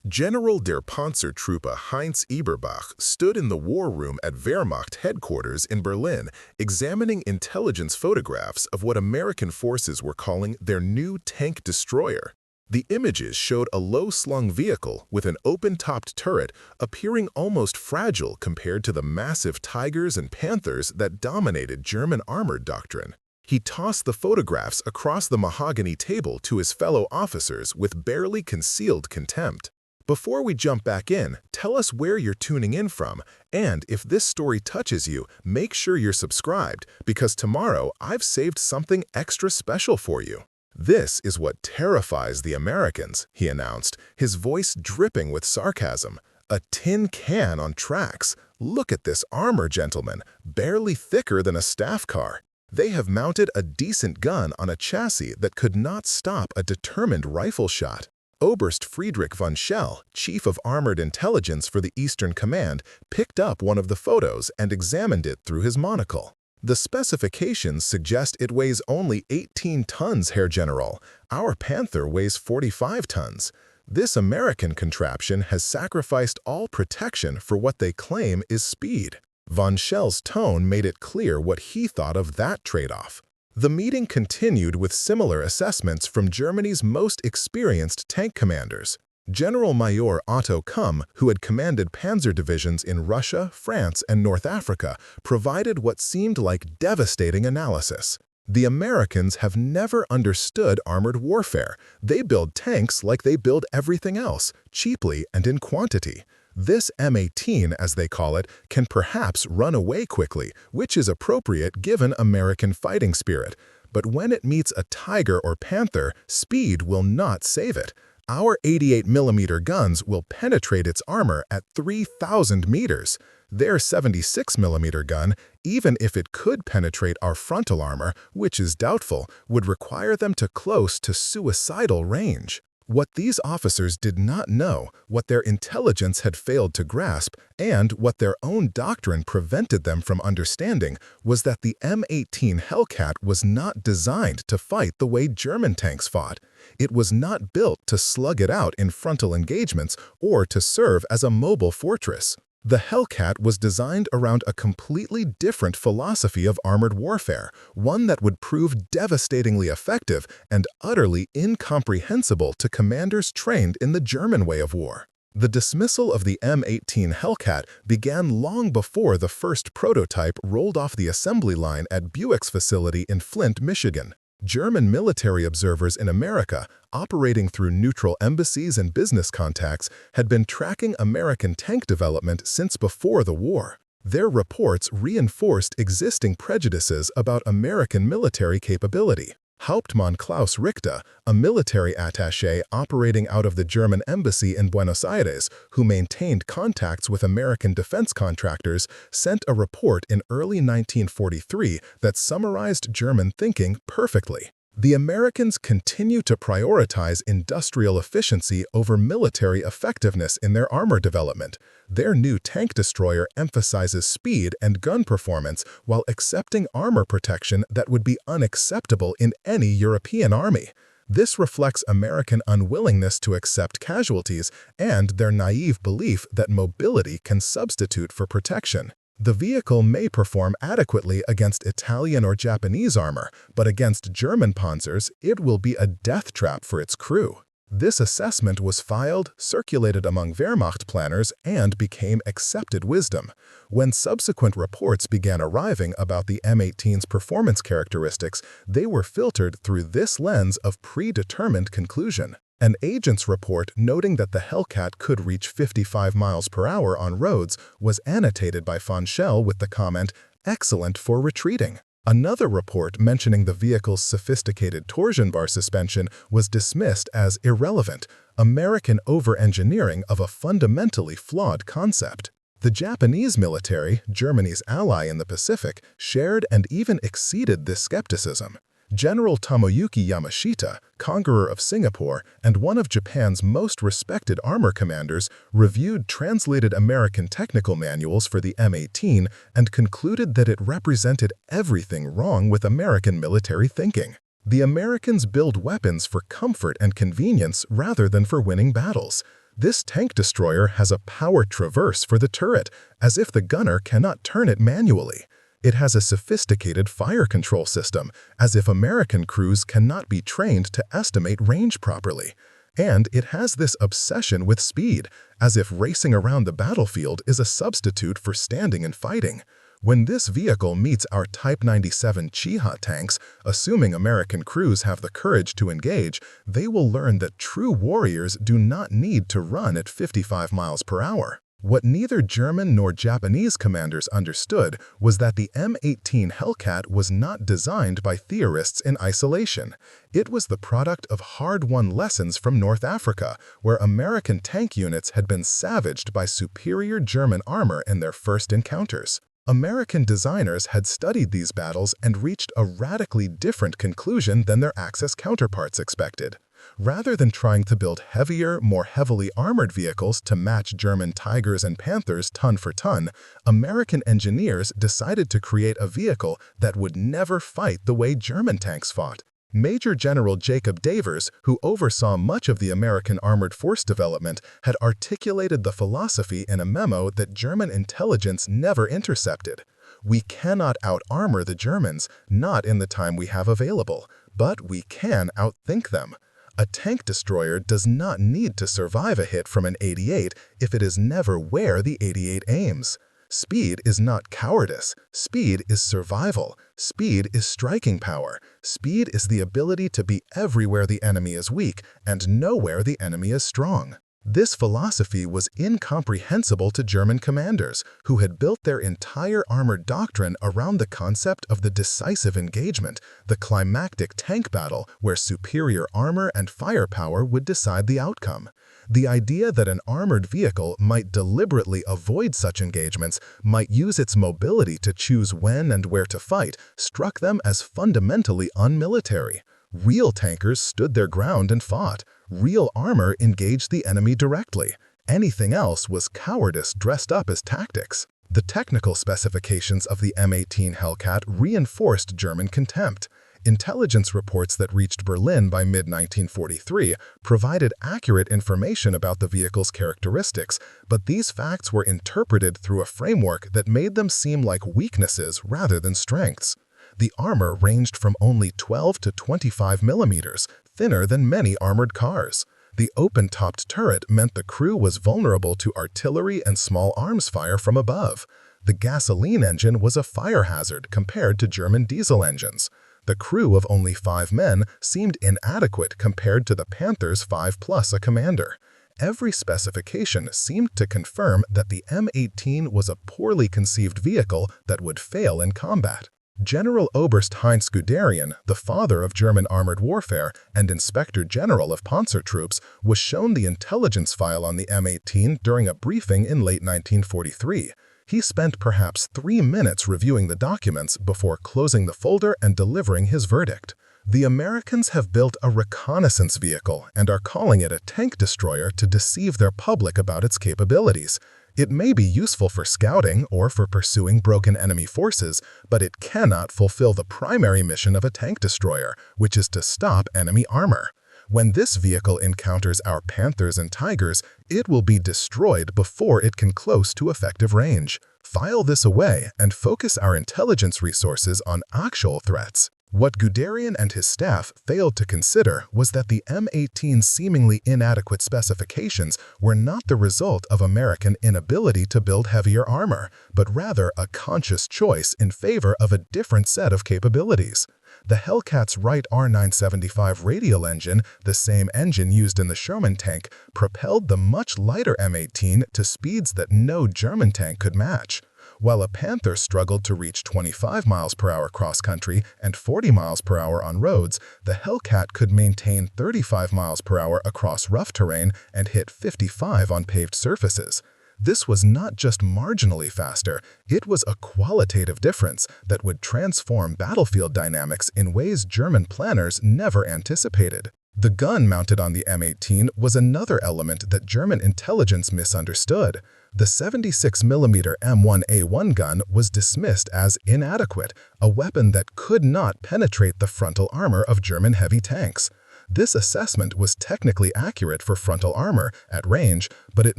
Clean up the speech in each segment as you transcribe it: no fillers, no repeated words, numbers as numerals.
General der Panzertruppe Heinz Eberbach stood in the war room at Wehrmacht headquarters in Berlin, examining intelligence photographs of what American forces were calling their new tank destroyer. The images showed a low-slung vehicle with an open-topped turret appearing almost fragile compared to the massive Tigers and Panthers that dominated German armored doctrine. He tossed the photographs across the mahogany table to his fellow officers with barely concealed contempt. Before we jump back in, tell us where you're tuning in from, and if this story touches you, make sure you're subscribed, because tomorrow I've saved something extra special for you. "This is what terrifies the Americans," he announced, his voice dripping with sarcasm. "A tin can on tracks. Look at this armor, gentlemen, barely thicker than a staff car. They have mounted a decent gun on a chassis that could not stop a determined rifle shot." Oberst Friedrich von Schell, Chief of Armored Intelligence for the Eastern Command, picked up one of the photos and examined it through his monocle. "The specifications suggest it weighs only 18 tons, Herr General. Our Panther weighs 45 tons. This American contraption has sacrificed all protection for what they claim is speed." Von Schell's tone made it clear what he thought of that trade-off. The meeting continued with similar assessments from Germany's most experienced tank commanders. General Major Otto Kumm, who had commanded panzer divisions in Russia, France, and North Africa, provided what seemed like devastating analysis. "The Americans have never understood armored warfare. They build tanks like they build everything else, cheaply and in quantity. This M18, as they call it, can perhaps run away quickly, which is appropriate given American fighting spirit. But when it meets a Tiger or Panther, speed will not save it. Our 88mm guns will penetrate its armor at 3,000 meters. Their 76mm gun, even if it could penetrate our frontal armor, which is doubtful, would require them to close to suicidal range." What these officers did not know, what their intelligence had failed to grasp, and what their own doctrine prevented them from understanding was that the M18 Hellcat was not designed to fight the way German tanks fought. It was not built to slug it out in frontal engagements or to serve as a mobile fortress. The Hellcat was designed around a completely different philosophy of armored warfare, one that would prove devastatingly effective and utterly incomprehensible to commanders trained in the German way of war. The dismissal of the M18 Hellcat began long before the first prototype rolled off the assembly line at Buick's facility in Flint, Michigan. German military observers in America, operating through neutral embassies and business contacts, had been tracking American tank development since before the war. Their reports reinforced existing prejudices about American military capability. Hauptmann Klaus Richter, a military attaché operating out of the German embassy in Buenos Aires, who maintained contacts with American defense contractors, sent a report in early 1943 that summarized German thinking perfectly. "The Americans continue to prioritize industrial efficiency over military effectiveness in their armor development. Their new tank destroyer emphasizes speed and gun performance while accepting armor protection that would be unacceptable in any European army. This reflects American unwillingness to accept casualties and their naive belief that mobility can substitute for protection. The vehicle may perform adequately against Italian or Japanese armor, but against German Panzers, it will be a death trap for its crew." This assessment was filed, circulated among Wehrmacht planners, and became accepted wisdom. When subsequent reports began arriving about the M18's performance characteristics, they were filtered through this lens of predetermined conclusion. An agent's report noting that the Hellcat could reach 55 miles per hour on roads was annotated by von Schell with the comment, "Excellent for retreating." Another report mentioning the vehicle's sophisticated torsion bar suspension was dismissed as irrelevant, American over-engineering of a fundamentally flawed concept. The Japanese military, Germany's ally in the Pacific, shared and even exceeded this skepticism. General Tomoyuki Yamashita, conqueror of Singapore and one of Japan's most respected armor commanders, reviewed translated American technical manuals for the M18 and concluded that it represented everything wrong with American military thinking. The Americans build weapons for comfort and convenience rather than for winning battles. This tank destroyer has a power traverse for the turret, as if the gunner cannot turn it manually. It has a sophisticated fire control system, as if American crews cannot be trained to estimate range properly. And it has this obsession with speed, as if racing around the battlefield is a substitute for standing and fighting. When this vehicle meets our Type 97 Chiha tanks, assuming American crews have the courage to engage, they will learn that true warriors do not need to run at 55 miles per hour. What neither German nor Japanese commanders understood was that the M18 Hellcat was not designed by theorists in isolation. It was the product of hard-won lessons from North Africa, where American tank units had been savaged by superior German armor in their first encounters. American designers had studied these battles and reached a radically different conclusion than their Axis counterparts expected. Rather than trying to build heavier, more heavily armored vehicles to match German Tigers and Panthers ton for ton, American engineers decided to create a vehicle that would never fight the way German tanks fought. Major General Jacob Davers, who oversaw much of the American armored force development, had articulated the philosophy in a memo that German intelligence never intercepted. We cannot out-armor the Germans, not in the time we have available, but we can outthink them. A tank destroyer does not need to survive a hit from an 88 if it is never where the 88 aims. Speed is not cowardice. Speed is survival. Speed is striking power. Speed is the ability to be everywhere the enemy is weak and nowhere the enemy is strong. This philosophy was incomprehensible to German commanders, who had built their entire armored doctrine around the concept of the decisive engagement, the climactic tank battle where superior armor and firepower would decide the outcome. The idea that an armored vehicle might deliberately avoid such engagements, might use its mobility to choose when and where to fight, struck them as fundamentally unmilitary. Real tankers stood their ground and fought. Real armor engaged the enemy directly. Anything else was cowardice dressed up as tactics. The technical specifications of the M18 Hellcat reinforced German contempt. Intelligence reports that reached Berlin by mid-1943 provided accurate information about the vehicle's characteristics, but these facts were interpreted through a framework that made them seem like weaknesses rather than strengths. The armor ranged from only 12 to 25 millimeters, thinner than many armored cars. The open-topped turret meant the crew was vulnerable to artillery and small arms fire from above. The gasoline engine was a fire hazard compared to German diesel engines. The crew of only 5 men seemed inadequate compared to the Panthers 5 plus a commander. Every specification seemed to confirm that the M18 was a poorly conceived vehicle that would fail in combat. General Oberst Heinz Guderian, the father of German armored warfare and Inspector General of Panzertrupes, was shown the intelligence file on the M18 during a briefing in late 1943. He spent perhaps 3 minutes reviewing the documents before closing the folder and delivering his verdict. The Americans have built a reconnaissance vehicle and are calling it a tank destroyer to deceive their public about its capabilities. It may be useful for scouting or for pursuing broken enemy forces, but it cannot fulfill the primary mission of a tank destroyer, which is to stop enemy armor. When this vehicle encounters our Panthers and Tigers, it will be destroyed before it can close to effective range. File this away and focus our intelligence resources on actual threats. What Guderian and his staff failed to consider was that the M18's seemingly inadequate specifications were not the result of American inability to build heavier armor, but rather a conscious choice in favor of a different set of capabilities. The Hellcat's Wright R975 radial engine, the same engine used in the Sherman tank, propelled the much lighter M18 to speeds that no German tank could match. While a Panther struggled to reach 25 miles per hour cross-country and 40 miles per hour on roads, the Hellcat could maintain 35 miles per hour across rough terrain and hit 55 on paved surfaces. This was not just marginally faster, it was a qualitative difference that would transform battlefield dynamics in ways German planners never anticipated. The gun mounted on the M18 was another element that German intelligence misunderstood. The 76mm M1A1 gun was dismissed as inadequate, a weapon that could not penetrate the frontal armor of German heavy tanks. This assessment was technically accurate for frontal armor at range, but it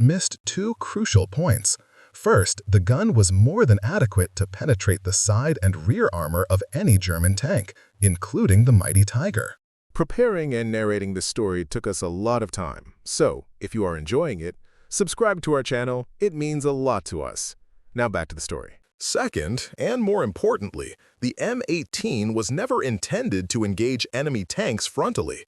missed two crucial points. First, the gun was more than adequate to penetrate the side and rear armor of any German tank, including the mighty Tiger. Preparing and narrating this story took us a lot of time, so if you are enjoying it, subscribe to our channel. It means a lot to us. Now back to the story. Second, and more importantly, the M18 was never intended to engage enemy tanks frontally.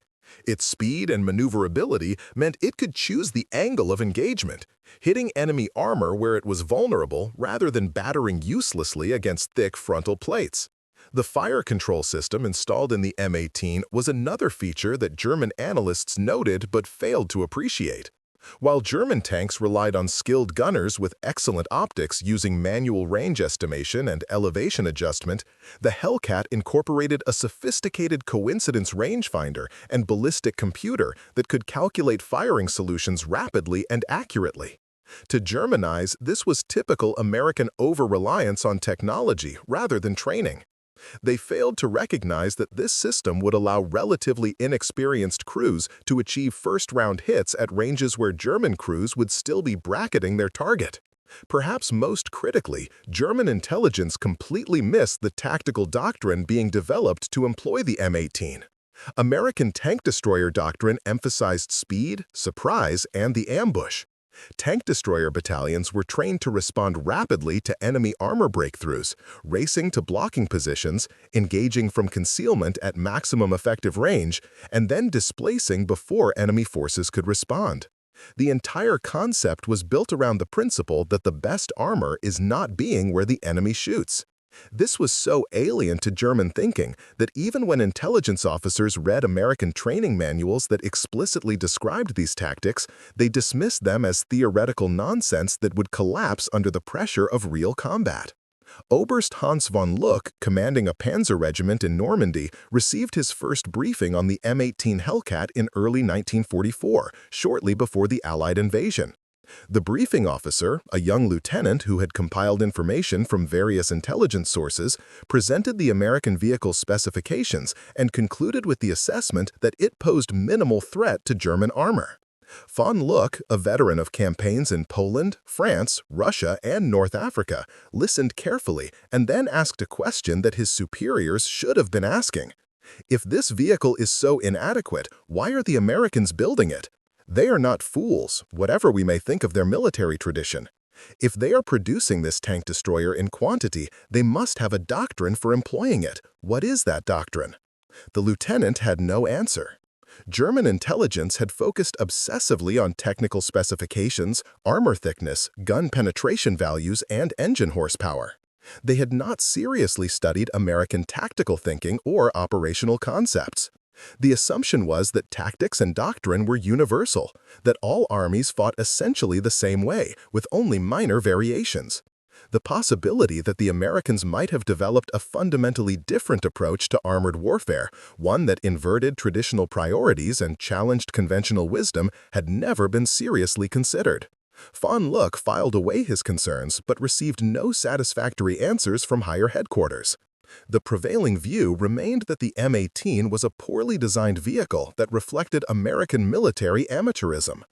Its speed and maneuverability meant it could choose the angle of engagement, hitting enemy armor where it was vulnerable rather than battering uselessly against thick frontal plates. The fire control system installed in the M18 was another feature that German analysts noted but failed to appreciate. While German tanks relied on skilled gunners with excellent optics using manual range estimation and elevation adjustment, the Hellcat incorporated a sophisticated coincidence rangefinder and ballistic computer that could calculate firing solutions rapidly and accurately. To Germanize, this was typical American over-reliance on technology rather than training. They failed to recognize that this system would allow relatively inexperienced crews to achieve first-round hits at ranges where German crews would still be bracketing their target. Perhaps most critically, German intelligence completely missed the tactical doctrine being developed to employ the M18. American tank destroyer doctrine emphasized speed, surprise, and the ambush. Tank destroyer battalions were trained to respond rapidly to enemy armor breakthroughs, racing to blocking positions, engaging from concealment at maximum effective range, and then displacing before enemy forces could respond. The entire concept was built around the principle that the best armor is not being where the enemy shoots. This was so alien to German thinking that even when intelligence officers read American training manuals that explicitly described these tactics, they dismissed them as theoretical nonsense that would collapse under the pressure of real combat. Oberst Hans von Luck, commanding a Panzer regiment in Normandy, received his first briefing on the M18 Hellcat in early 1944, shortly before the Allied invasion. The briefing officer, a young lieutenant who had compiled information from various intelligence sources, presented the American vehicle's specifications and concluded with the assessment that it posed minimal threat to German armor. Von Luck, a veteran of campaigns in Poland, France, Russia, and North Africa, listened carefully and then asked a question that his superiors should have been asking. If this vehicle is so inadequate, why are the Americans building it? They are not fools, whatever we may think of their military tradition. If they are producing this tank destroyer in quantity, they must have a doctrine for employing it. What is that doctrine? The lieutenant had no answer. German intelligence had focused obsessively on technical specifications, armor thickness, gun penetration values, and engine horsepower. They had not seriously studied American tactical thinking or operational concepts. The assumption was that tactics and doctrine were universal, that all armies fought essentially the same way, with only minor variations. The possibility that the Americans might have developed a fundamentally different approach to armored warfare, one that inverted traditional priorities and challenged conventional wisdom, had never been seriously considered. Von Luck filed away his concerns but received no satisfactory answers from higher headquarters. The prevailing view remained that the M18 was a poorly designed vehicle that reflected American military amateurism.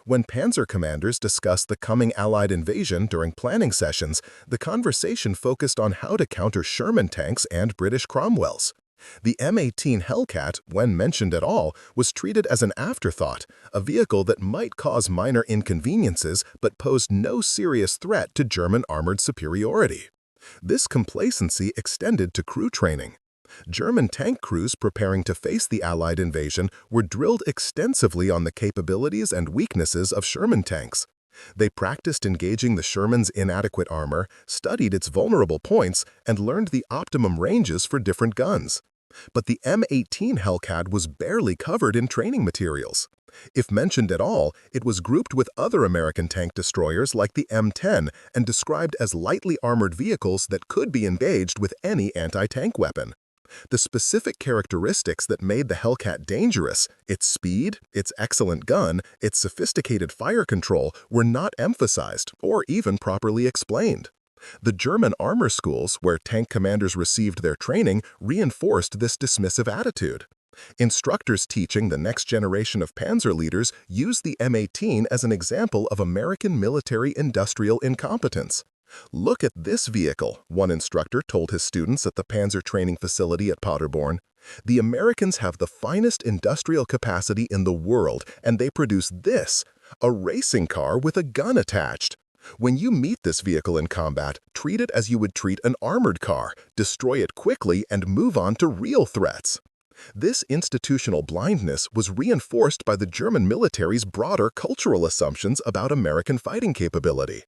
When Panzer commanders discussed the coming Allied invasion during planning sessions, the conversation focused on how to counter Sherman tanks and British Cromwells. The M18 Hellcat, when mentioned at all, was treated as an afterthought, a vehicle that might cause minor inconveniences but posed no serious threat to German armored superiority. This complacency extended to crew training. German tank crews preparing to face the Allied invasion were drilled extensively on the capabilities and weaknesses of Sherman tanks. They practiced engaging the Sherman's inadequate armor, studied its vulnerable points, and learned the optimum ranges for different guns. But the M18 Hellcat was barely covered in training materials. If mentioned at all, it was grouped with other American tank destroyers like the M10 and described as lightly armored vehicles that could be engaged with any anti-tank weapon. The specific characteristics that made the Hellcat dangerous, its speed, its excellent gun, its sophisticated fire control, were not emphasized or even properly explained. The German armor schools, where tank commanders received their training, reinforced this dismissive attitude. Instructors teaching the next generation of Panzer leaders used the M18 as an example of American military-industrial incompetence. "Look at this vehicle," one instructor told his students at the Panzer training facility at Paderborn. "The Americans have the finest industrial capacity in the world, and they produce this, a racing car with a gun attached. When you meet this vehicle in combat, treat it as you would treat an armored car, destroy it quickly, and move on to real threats." This institutional blindness was reinforced by the German military's broader cultural assumptions about American fighting capability.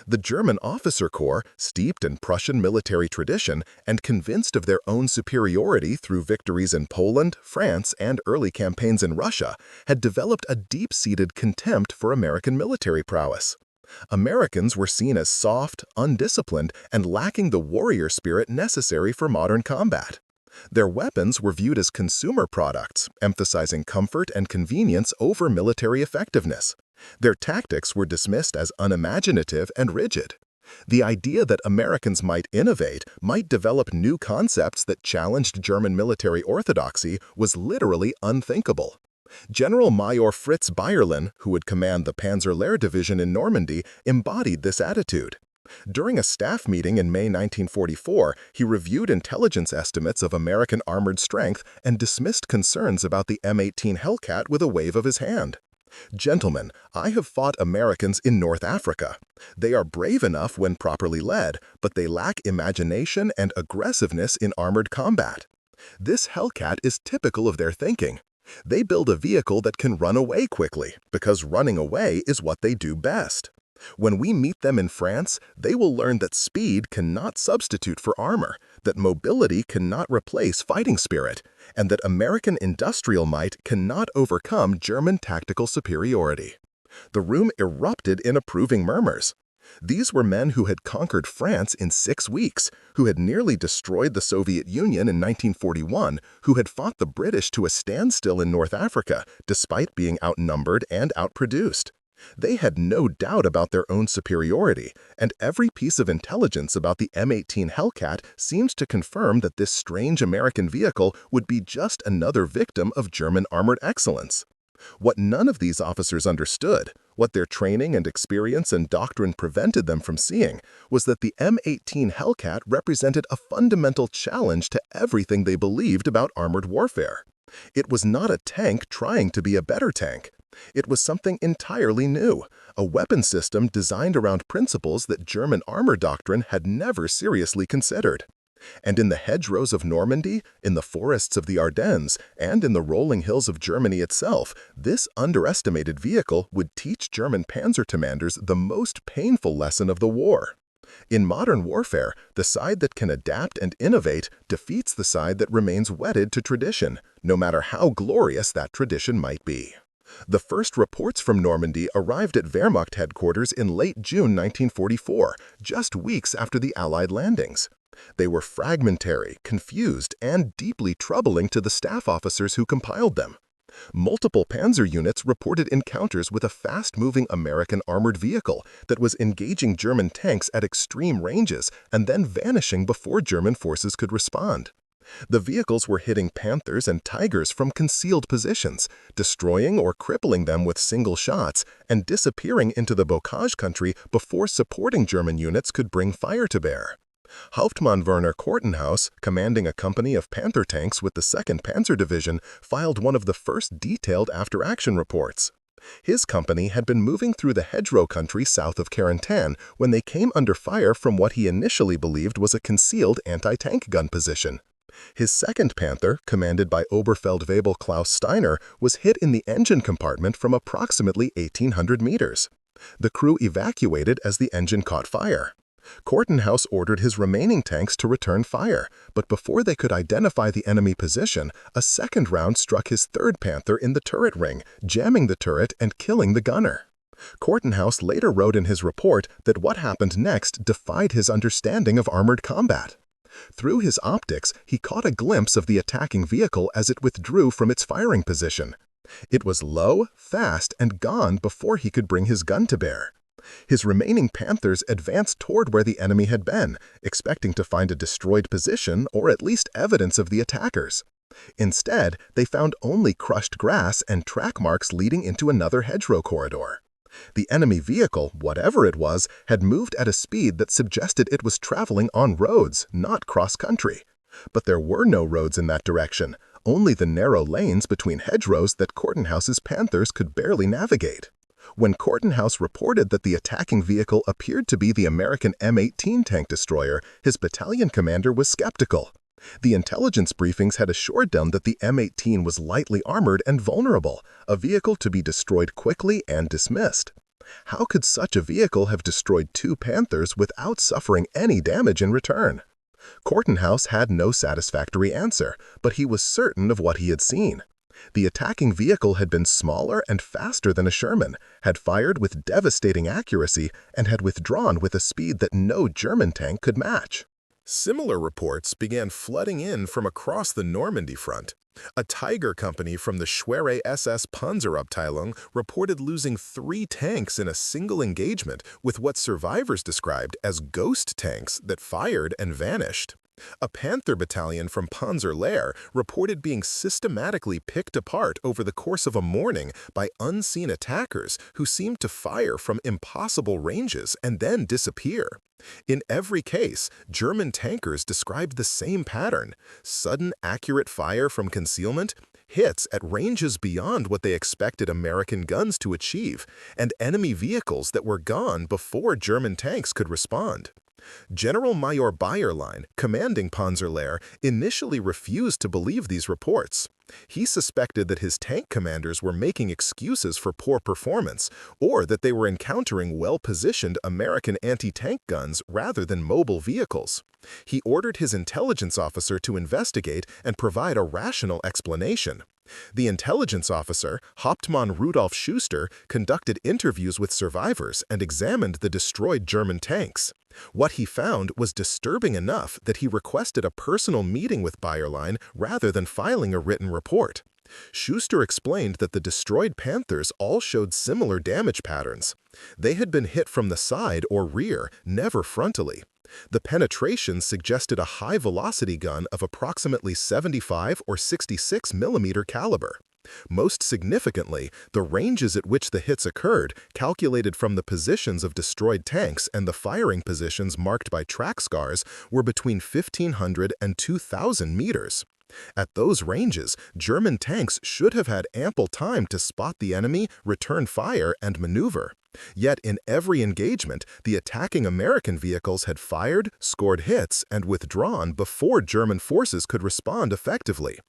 The German officer corps, steeped in Prussian military tradition and convinced of their own superiority through victories in Poland, France, and early campaigns in Russia, had developed a deep-seated contempt for American military prowess. Americans were seen as soft, undisciplined, and lacking the warrior spirit necessary for modern combat. Their weapons were viewed as consumer products, emphasizing comfort and convenience over military effectiveness. Their tactics were dismissed as unimaginative and rigid. The idea that Americans might innovate, might develop new concepts that challenged German military orthodoxy, was literally unthinkable. General Major Fritz Bayerlein, who would command the Panzer Division in Normandy, embodied this attitude. During a staff meeting in May 1944, he reviewed intelligence estimates of American armored strength and dismissed concerns about the M18 Hellcat with a wave of his hand. "Gentlemen, I have fought Americans in North Africa. They are brave enough when properly led, but they lack imagination and aggressiveness in armored combat. This Hellcat is typical of their thinking. They build a vehicle that can run away quickly, because running away is what they do best. When we meet them in France, they will learn that speed cannot substitute for armor, that mobility cannot replace fighting spirit, and that American industrial might cannot overcome German tactical superiority." The room erupted in approving murmurs. These were men who had conquered France in 6 weeks, who had nearly destroyed the Soviet Union in 1941, who had fought the British to a standstill in North Africa, despite being outnumbered and outproduced. They had no doubt about their own superiority, and every piece of intelligence about the M18 Hellcat seemed to confirm that this strange American vehicle would be just another victim of German armored excellence. What none of these officers understood, what their training and experience and doctrine prevented them from seeing, was that the M18 Hellcat represented a fundamental challenge to everything they believed about armored warfare. It was not a tank trying to be a better tank. It was something entirely new, a weapon system designed around principles that German armor doctrine had never seriously considered. And in the hedgerows of Normandy, in the forests of the Ardennes, and in the rolling hills of Germany itself, this underestimated vehicle would teach German panzer commanders the most painful lesson of the war. In modern warfare, the side that can adapt and innovate defeats the side that remains wedded to tradition, no matter how glorious that tradition might be. The first reports from Normandy arrived at Wehrmacht headquarters in late June 1944, just weeks after the Allied landings. They were fragmentary, confused, and deeply troubling to the staff officers who compiled them. Multiple panzer units reported encounters with a fast-moving American armored vehicle that was engaging German tanks at extreme ranges and then vanishing before German forces could respond. The vehicles were hitting Panthers and Tigers from concealed positions, destroying or crippling them with single shots, and disappearing into the bocage country before supporting German units could bring fire to bear. Hauptmann Werner Kortenhaus, commanding a company of Panther tanks with the 2nd Panzer Division, filed one of the first detailed after-action reports. His company had been moving through the hedgerow country south of Carentan when they came under fire from what he initially believed was a concealed anti-tank gun position. His 2nd Panther, commanded by Oberfeldwebel Klaus Steiner, was hit in the engine compartment from approximately 1,800 meters. The crew evacuated as the engine caught fire. Kortenhaus ordered his remaining tanks to return fire, but before they could identify the enemy position, a second round struck his 3rd Panther in the turret ring, jamming the turret and killing the gunner. Kortenhaus later wrote in his report that what happened next defied his understanding of armored combat. Through his optics, he caught a glimpse of the attacking vehicle as it withdrew from its firing position. It was low, fast, and gone before he could bring his gun to bear. His remaining Panthers advanced toward where the enemy had been, expecting to find a destroyed position or at least evidence of the attackers. Instead, they found only crushed grass and track marks leading into another hedgerow corridor. The enemy vehicle, whatever it was, had moved at a speed that suggested it was traveling on roads, not cross-country. But there were no roads in that direction, only the narrow lanes between hedgerows that Kortenhaus's Panthers could barely navigate. When Kortenhaus reported that the attacking vehicle appeared to be the American M18 tank destroyer, his battalion commander was skeptical. The intelligence briefings had assured them that the M18 was lightly armored and vulnerable, a vehicle to be destroyed quickly and dismissed. How could such a vehicle have destroyed 2 Panthers without suffering any damage in return? Kortenhaus had no satisfactory answer, but he was certain of what he had seen. The attacking vehicle had been smaller and faster than a Sherman, had fired with devastating accuracy, and had withdrawn with a speed that no German tank could match. Similar reports began flooding in from across the Normandy front. A Tiger company from the Schwere SS Panzerabteilung reported losing 3 tanks in a single engagement with what survivors described as ghost tanks that fired and vanished. A Panther battalion from Panzerlehr reported being systematically picked apart over the course of a morning by unseen attackers who seemed to fire from impossible ranges and then disappear. In every case, German tankers described the same pattern: sudden, accurate fire from concealment, hits at ranges beyond what they expected American guns to achieve, and enemy vehicles that were gone before German tanks could respond. General Major Bayerlein, commanding Panzerlehr, initially refused to believe these reports. He suspected that his tank commanders were making excuses for poor performance, or that they were encountering well-positioned American anti-tank guns rather than mobile vehicles. He ordered his intelligence officer to investigate and provide a rational explanation. The intelligence officer, Hauptmann Rudolf Schuster, conducted interviews with survivors and examined the destroyed German tanks. What he found was disturbing enough that he requested a personal meeting with Bayerlein rather than filing a written report. Schuster explained that the destroyed Panthers all showed similar damage patterns. They had been hit from the side or rear, never frontally. The penetration suggested a high-velocity gun of approximately 75 or 66 mm caliber. Most significantly, the ranges at which the hits occurred, calculated from the positions of destroyed tanks and the firing positions marked by track scars, were between 1,500 and 2,000 meters. At those ranges, German tanks should have had ample time to spot the enemy, return fire, and maneuver. Yet in every engagement, the attacking American vehicles had fired, scored hits, and withdrawn before German forces could respond effectively.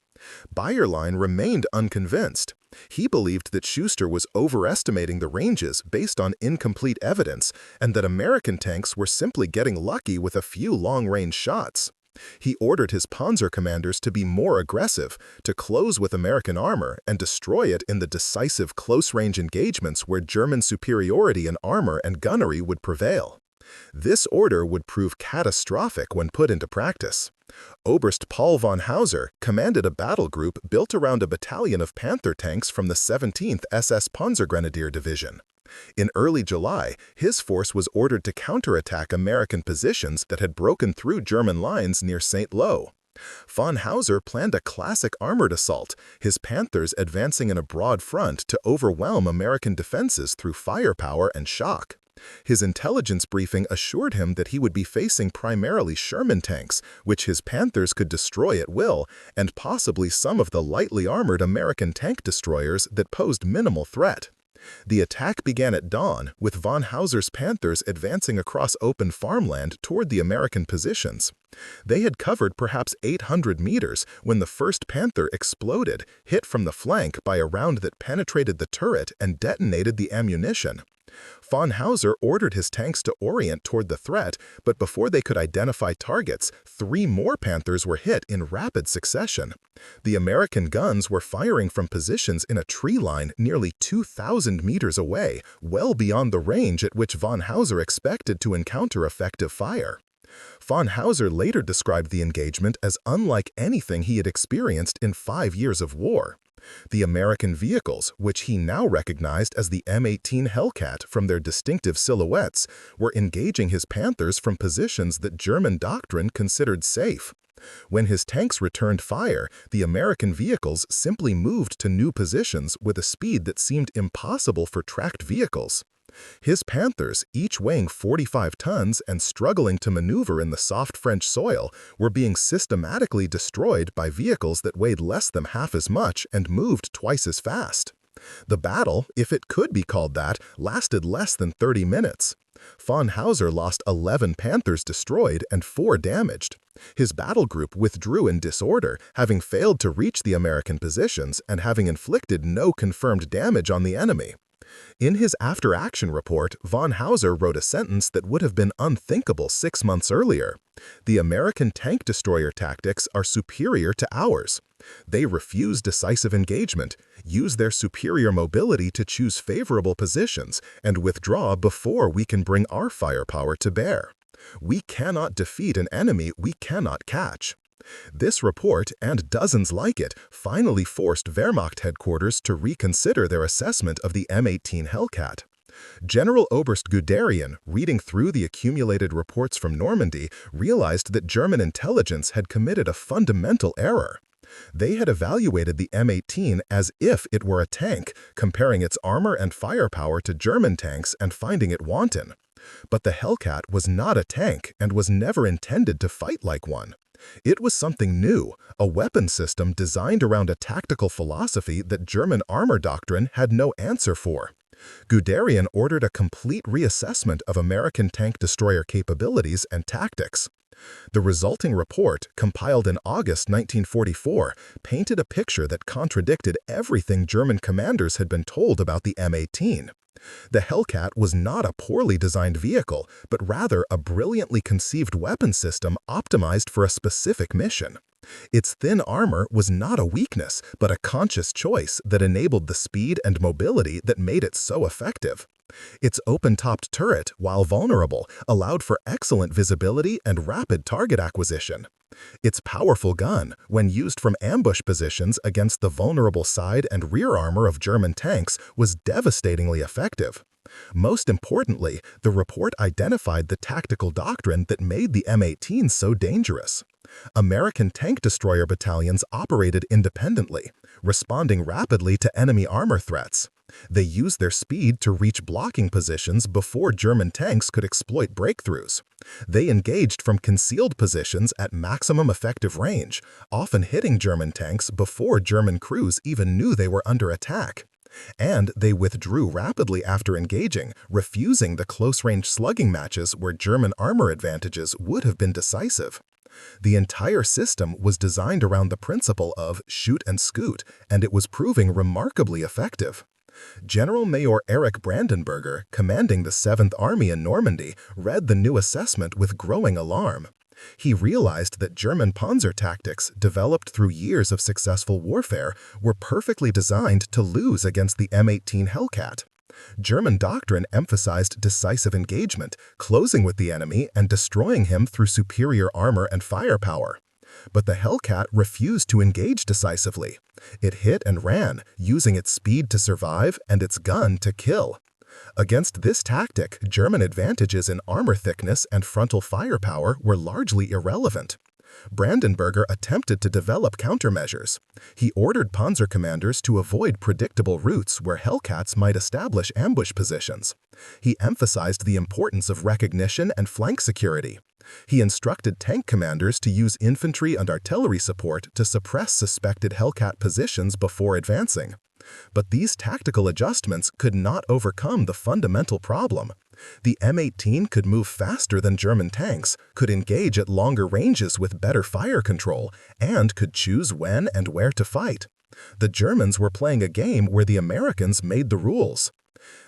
Bayerlein remained unconvinced. He believed that Schuster was overestimating the ranges based on incomplete evidence, and that American tanks were simply getting lucky with a few long-range shots. He ordered his Panzer commanders to be more aggressive, to close with American armor and destroy it in the decisive close-range engagements where German superiority in armor and gunnery would prevail. This order would prove catastrophic when put into practice. Oberst Paul von Hauser commanded a battle group built around a battalion of Panther tanks from the 17th SS Panzergrenadier Division. In early July, his force was ordered to counterattack American positions that had broken through German lines near St. Lo. Von Hauser planned a classic armored assault, his Panthers advancing in a broad front to overwhelm American defenses through firepower and shock. His intelligence briefing assured him that he would be facing primarily Sherman tanks, which his Panthers could destroy at will, and possibly some of the lightly armored American tank destroyers that posed minimal threat. The attack began at dawn, with von Hauser's Panthers advancing across open farmland toward the American positions. They had covered perhaps 800 meters when the first Panther exploded, hit from the flank by a round that penetrated the turret and detonated the ammunition. Von Hauser ordered his tanks to orient toward the threat, but before they could identify targets, 3 more Panthers were hit in rapid succession. The American guns were firing from positions in a tree line nearly 2,000 meters away, well beyond the range at which von Hauser expected to encounter effective fire. Von Hauser later described the engagement as unlike anything he had experienced in 5 years of war. The American vehicles, which he now recognized as the M18 Hellcat from their distinctive silhouettes, were engaging his Panthers from positions that German doctrine considered safe. When his tanks returned fire, the American vehicles simply moved to new positions with a speed that seemed impossible for tracked vehicles. His Panthers, each weighing 45 tons and struggling to maneuver in the soft French soil, were being systematically destroyed by vehicles that weighed less than half as much and moved twice as fast. The battle, if it could be called that, lasted less than 30 minutes. Von Hauser lost 11 Panthers destroyed and 4 damaged. His battle group withdrew in disorder, having failed to reach the American positions and having inflicted no confirmed damage on the enemy. In his after-action report, von Hauser wrote a sentence that would have been unthinkable 6 months earlier. The American tank destroyer tactics are superior to ours. They refuse decisive engagement, use their superior mobility to choose favorable positions, and withdraw before we can bring our firepower to bear. We cannot defeat an enemy we cannot catch. This report, and dozens like it, finally forced Wehrmacht headquarters to reconsider their assessment of the M18 Hellcat. General Oberst Guderian, reading through the accumulated reports from Normandy, realized that German intelligence had committed a fundamental error. They had evaluated the M18 as if it were a tank, comparing its armor and firepower to German tanks and finding it wanton. But the Hellcat was not a tank and was never intended to fight like one. It was something new, a weapon system designed around a tactical philosophy that German armor doctrine had no answer for. Guderian ordered a complete reassessment of American tank destroyer capabilities and tactics. The resulting report, compiled in August 1944, painted a picture that contradicted everything German commanders had been told about the M18. The Hellcat was not a poorly designed vehicle, but rather a brilliantly conceived weapon system optimized for a specific mission. Its thin armor was not a weakness, but a conscious choice that enabled the speed and mobility that made it so effective. Its open-topped turret, while vulnerable, allowed for excellent visibility and rapid target acquisition. Its powerful gun, when used from ambush positions against the vulnerable side and rear armor of German tanks, was devastatingly effective. Most importantly, the report identified the tactical doctrine that made the M18 so dangerous. American tank destroyer battalions operated independently, responding rapidly to enemy armor threats. They used their speed to reach blocking positions before German tanks could exploit breakthroughs. They engaged from concealed positions at maximum effective range, often hitting German tanks before German crews even knew they were under attack. And they withdrew rapidly after engaging, refusing the close-range slugging matches where German armor advantages would have been decisive. The entire system was designed around the principle of shoot and scoot, and it was proving remarkably effective. General Major Erich Brandenberger, commanding the 7th Army in Normandy, read the new assessment with growing alarm. He realized that German Panzer tactics, developed through years of successful warfare, were perfectly designed to lose against the M18 Hellcat. German doctrine emphasized decisive engagement, closing with the enemy and destroying him through superior armor and firepower. But the Hellcat refused to engage decisively. It hit and ran, using its speed to survive and its gun to kill. Against this tactic, German advantages in armor thickness and frontal firepower were largely irrelevant. Brandenberger attempted to develop countermeasures. He ordered Panzer commanders to avoid predictable routes where Hellcats might establish ambush positions. He emphasized the importance of recognition and flank security. He instructed tank commanders to use infantry and artillery support to suppress suspected Hellcat positions before advancing. But these tactical adjustments could not overcome the fundamental problem. The M18 could move faster than German tanks, could engage at longer ranges with better fire control, and could choose when and where to fight. The Germans were playing a game where the Americans made the rules.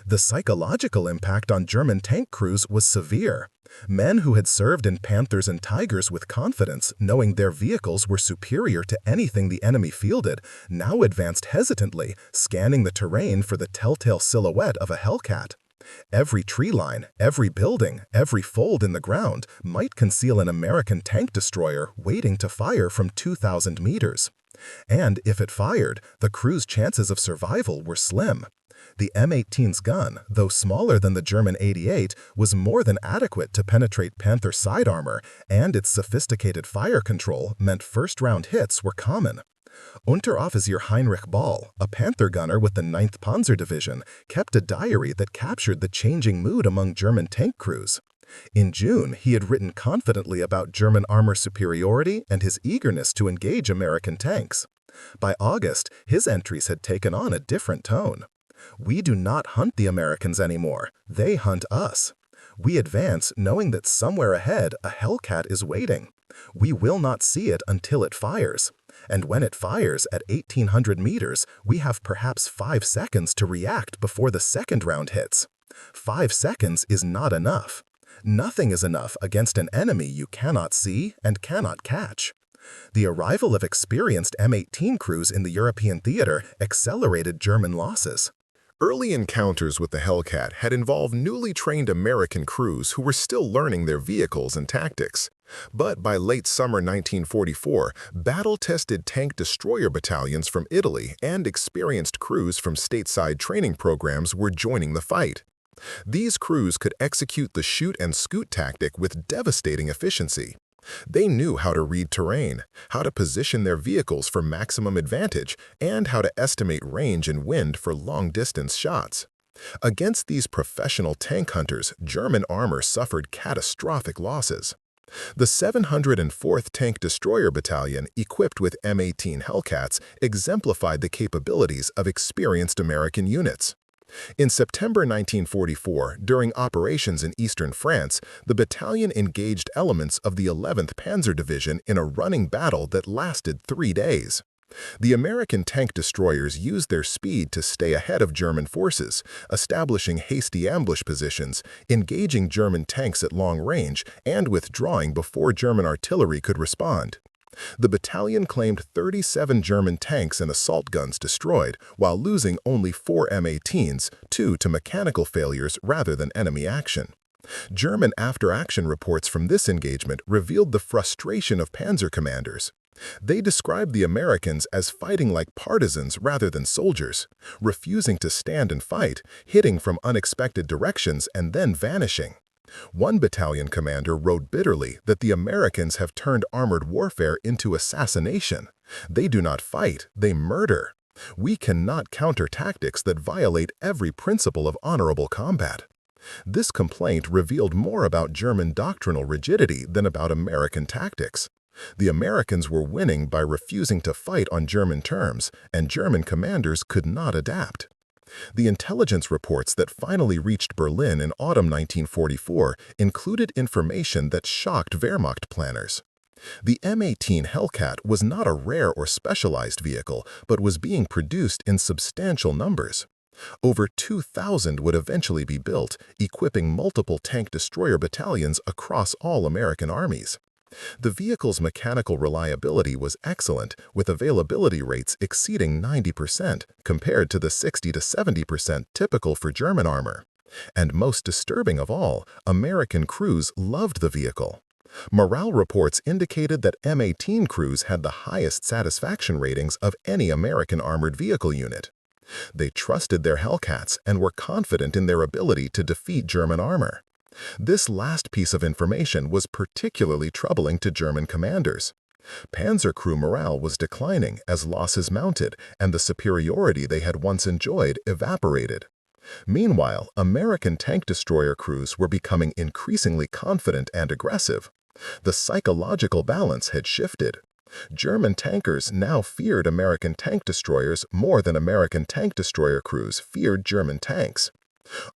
The psychological impact on German tank crews was severe. Men who had served in Panthers and Tigers with confidence, knowing their vehicles were superior to anything the enemy fielded, now advanced hesitantly, scanning the terrain for the telltale silhouette of a Hellcat. Every tree line, every building, every fold in the ground might conceal an American tank destroyer waiting to fire from 2,000 meters. And if it fired, the crew's chances of survival were slim. The M18's gun, though smaller than the German 88, was more than adequate to penetrate Panther side armor, and its sophisticated fire control meant first-round hits were common. Unteroffizier Heinrich Ball, a Panther gunner with the 9th Panzer Division, kept a diary that captured the changing mood among German tank crews. In June, he had written confidently about German armor superiority and his eagerness to engage American tanks. By August, his entries had taken on a different tone. "We do not hunt the Americans anymore. They hunt us. We advance knowing that somewhere ahead a Hellcat is waiting. We will not see it until it fires. And when it fires at 1,800 meters, we have perhaps 5 seconds to react before the second round hits. 5 seconds is not enough. Nothing is enough against an enemy you cannot see and cannot catch." The arrival of experienced M18 crews in the European theater accelerated German losses. Early encounters with the Hellcat had involved newly trained American crews who were still learning their vehicles and tactics. But by late summer 1944, battle-tested tank destroyer battalions from Italy and experienced crews from stateside training programs were joining the fight. These crews could execute the shoot-and-scoot tactic with devastating efficiency. They knew how to read terrain, how to position their vehicles for maximum advantage, and how to estimate range and wind for long-distance shots. Against these professional tank hunters, German armor suffered catastrophic losses. The 704th Tank Destroyer Battalion, equipped with M18 Hellcats, exemplified the capabilities of experienced American units. In September 1944, during operations in eastern France, the battalion engaged elements of the 11th Panzer Division in a running battle that lasted 3 days. The American tank destroyers used their speed to stay ahead of German forces, establishing hasty ambush positions, engaging German tanks at long range, and withdrawing before German artillery could respond. The battalion claimed 37 German tanks and assault guns destroyed, while losing only 4 M18s, 2 to mechanical failures rather than enemy action. German after-action reports from this engagement revealed the frustration of panzer commanders. They described the Americans as fighting like partisans rather than soldiers, refusing to stand and fight, hitting from unexpected directions and then vanishing. One battalion commander wrote bitterly that the Americans have turned armored warfare into assassination. They do not fight, they murder. We cannot counter tactics that violate every principle of honorable combat. This complaint revealed more about German doctrinal rigidity than about American tactics. The Americans were winning by refusing to fight on German terms, and German commanders could not adapt. The intelligence reports that finally reached Berlin in autumn 1944 included information that shocked Wehrmacht planners. The M18 Hellcat was not a rare or specialized vehicle, but was being produced in substantial numbers. Over 2,000 would eventually be built, equipping multiple tank destroyer battalions across all American armies. The vehicle's mechanical reliability was excellent, with availability rates exceeding 90% compared to the 60 to 70% typical for German armor. And most disturbing of all, American crews loved the vehicle. Morale reports indicated that M18 crews had the highest satisfaction ratings of any American armored vehicle unit. They trusted their Hellcats and were confident in their ability to defeat German armor. This last piece of information was particularly troubling to German commanders. Panzer crew morale was declining as losses mounted and the superiority they had once enjoyed evaporated. Meanwhile, American tank destroyer crews were becoming increasingly confident and aggressive. The psychological balance had shifted. German tankers now feared American tank destroyers more than American tank destroyer crews feared German tanks.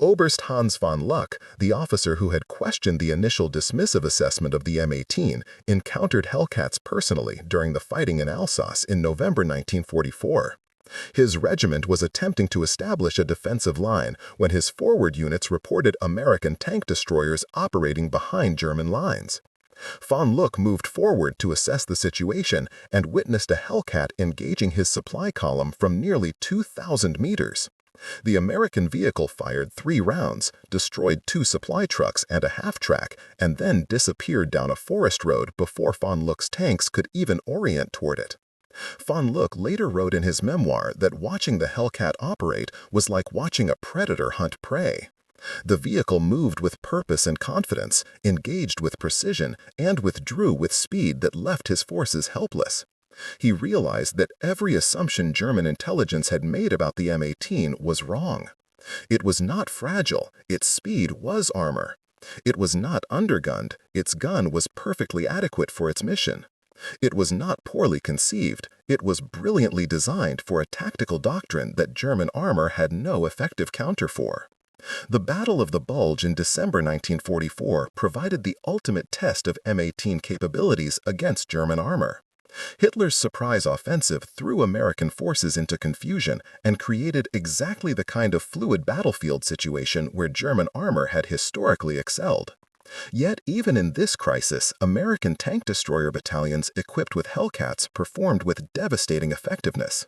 Oberst Hans von Luck, the officer who had questioned the initial dismissive assessment of the M18, encountered Hellcats personally during the fighting in Alsace in November 1944. His regiment was attempting to establish a defensive line when his forward units reported American tank destroyers operating behind German lines. Von Luck moved forward to assess the situation and witnessed a Hellcat engaging his supply column from nearly 2,000 meters. The American vehicle fired 3 rounds, destroyed 2 supply trucks and a half-track, and then disappeared down a forest road before von Luck's tanks could even orient toward it. Von Luck later wrote in his memoir that watching the Hellcat operate was like watching a predator hunt prey. The vehicle moved with purpose and confidence, engaged with precision, and withdrew with speed that left his forces helpless. He realized that every assumption German intelligence had made about the M18 was wrong. It was not fragile, its speed was armor. It was not undergunned, its gun was perfectly adequate for its mission. It was not poorly conceived, it was brilliantly designed for a tactical doctrine that German armor had no effective counter for. The Battle of the Bulge in December 1944 provided the ultimate test of M18 capabilities against German armor. Hitler's surprise offensive threw American forces into confusion and created exactly the kind of fluid battlefield situation where German armor had historically excelled. Yet even in this crisis, American tank destroyer battalions equipped with Hellcats performed with devastating effectiveness.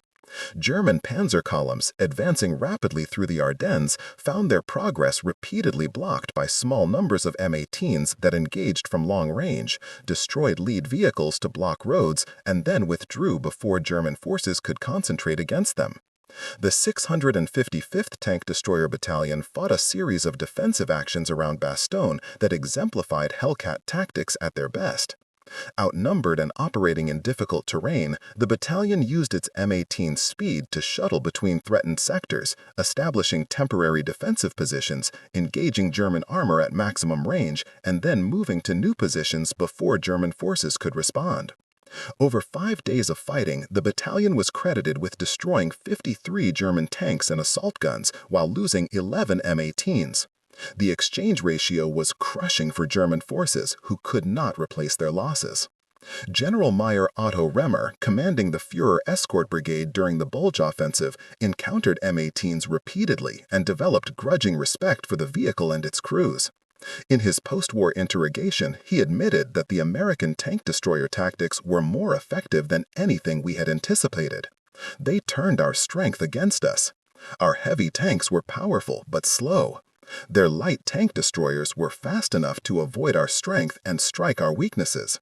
German panzer columns, advancing rapidly through the Ardennes, found their progress repeatedly blocked by small numbers of M18s that engaged from long range, destroyed lead vehicles to block roads, and then withdrew before German forces could concentrate against them. The 655th Tank Destroyer Battalion fought a series of defensive actions around Bastogne that exemplified Hellcat tactics at their best. Outnumbered and operating in difficult terrain, the battalion used its M18 speed to shuttle between threatened sectors, establishing temporary defensive positions, engaging German armor at maximum range, and then moving to new positions before German forces could respond. Over 5 days of fighting, the battalion was credited with destroying 53 German tanks and assault guns while losing 11 M18s. The exchange ratio was crushing for German forces, who could not replace their losses. General Major Otto Remmer, commanding the Führer Escort Brigade during the Bulge offensive, encountered M18s repeatedly and developed grudging respect for the vehicle and its crews. In his post-war interrogation, he admitted that the American tank destroyer tactics were more effective than anything we had anticipated. They turned our strength against us. Our heavy tanks were powerful but slow. Their light tank destroyers were fast enough to avoid our strength and strike our weaknesses.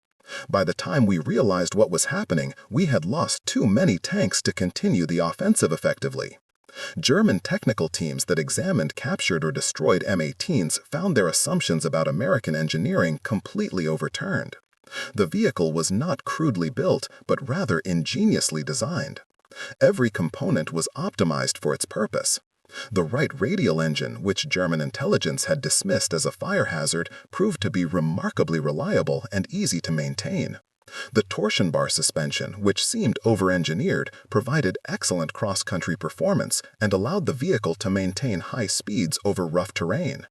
By the time we realized what was happening, we had lost too many tanks to continue the offensive effectively. German technical teams that examined captured or destroyed M18s found their assumptions about American engineering completely overturned. The vehicle was not crudely built, but rather ingeniously designed. Every component was optimized for its purpose. The right radial engine, which German intelligence had dismissed as a fire hazard, proved to be remarkably reliable and easy to maintain. The torsion bar suspension, which seemed over-engineered, provided excellent cross-country performance and allowed the vehicle to maintain high speeds over rough terrain.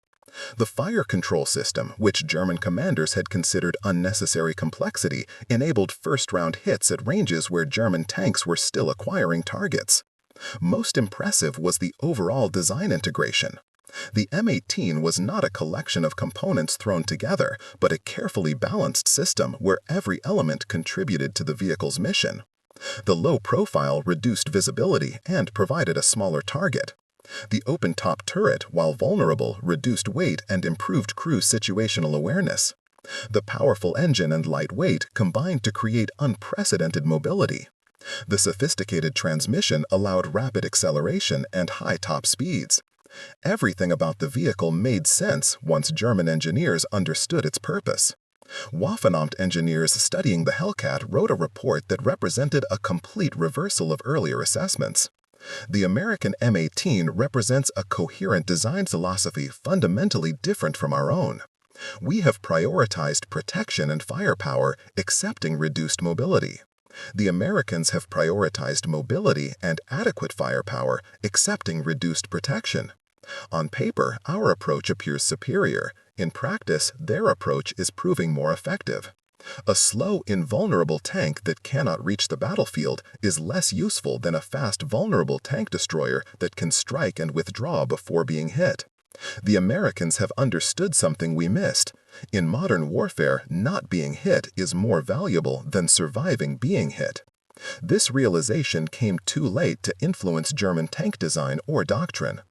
The fire control system, which German commanders had considered unnecessary complexity, enabled first-round hits at ranges where German tanks were still acquiring targets. Most impressive was the overall design integration. The M18 was not a collection of components thrown together, but a carefully balanced system where every element contributed to the vehicle's mission. The low profile reduced visibility and provided a smaller target. The open-top turret, while vulnerable, reduced weight and improved crew situational awareness. The powerful engine and light weight combined to create unprecedented mobility. The sophisticated transmission allowed rapid acceleration and high top speeds. Everything about the vehicle made sense once German engineers understood its purpose. Waffenamt engineers studying the Hellcat wrote a report that represented a complete reversal of earlier assessments. The American M18 represents a coherent design philosophy fundamentally different from our own. We have prioritized protection and firepower, accepting reduced mobility. The Americans have prioritized mobility and adequate firepower, accepting reduced protection. On paper, our approach appears superior. In practice, their approach is proving more effective. A slow, invulnerable tank that cannot reach the battlefield is less useful than a fast, vulnerable tank destroyer that can strike and withdraw before being hit. The Americans have understood something we missed. In modern warfare, not being hit is more valuable than surviving being hit. This realization came too late to influence German tank design or doctrine.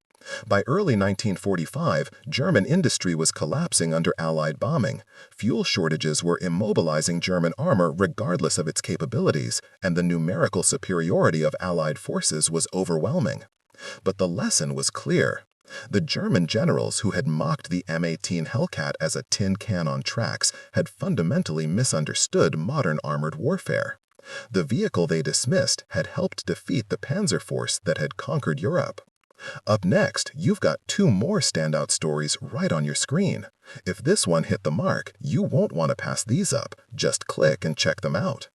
By early 1945, German industry was collapsing under Allied bombing. Fuel shortages were immobilizing German armor regardless of its capabilities, and the numerical superiority of Allied forces was overwhelming. But the lesson was clear. The German generals who had mocked the M18 Hellcat as a tin can on tracks had fundamentally misunderstood modern armored warfare. The vehicle they dismissed had helped defeat the Panzer force that had conquered Europe. Up next, you've got two more standout stories right on your screen. If this one hit the mark, you won't want to pass these up. Just click and check them out.